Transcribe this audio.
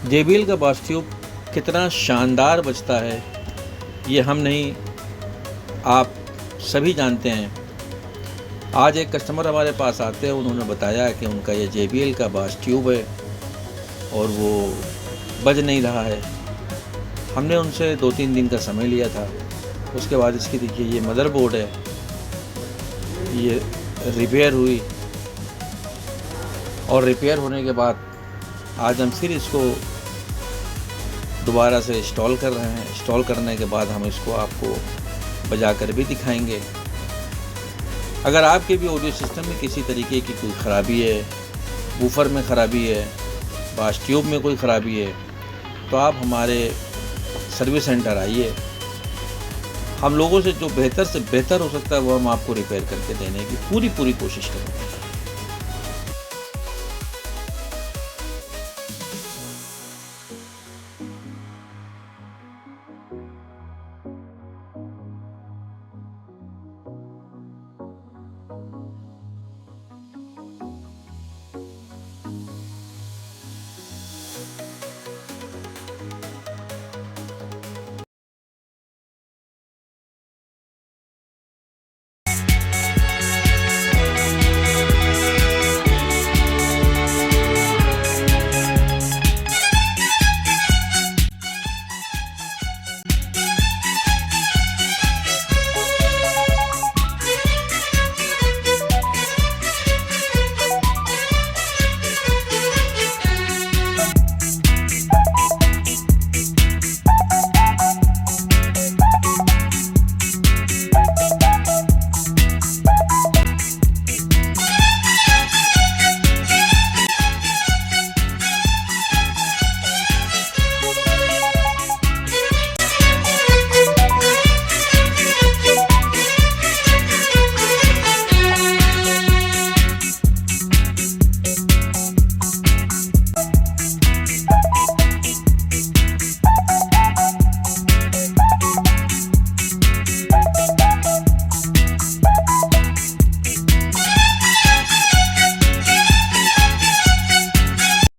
JBL का बास tube कितना शानदार बजता है ये हम नहीं, आप सभी जानते हैं। आज एक कस्टमर हमारे पास आते हैं, उन्होंने बताया कि उनका ये JBL का बास ट्यूब है और वो बज नहीं रहा है। हमने उनसे 2-3 दिन का समय लिया था। उसके बाद इसकी देखिए ये मदरबोर्ड है, ये रिपेयर हुई और रिपेयर होने के बाद आज हम फिर इसको दोबारा से इंस्टॉल कर रहे हैं। इंस्टॉल करने के बाद हम इसको आपको बजा कर भी दिखाएंगे। अगर आपके भी ऑडियो सिस्टम में किसी तरीके की कोई ख़राबी है, वूफर में ख़राबी है, बास ट्यूब में कोई ख़राबी है, तो आप हमारे सर्विस सेंटर आइए। हम लोगों से जो बेहतर से बेहतर हो सकता है वो हम आपको रिपेयर करके देने की पूरी कोशिश करेंगे।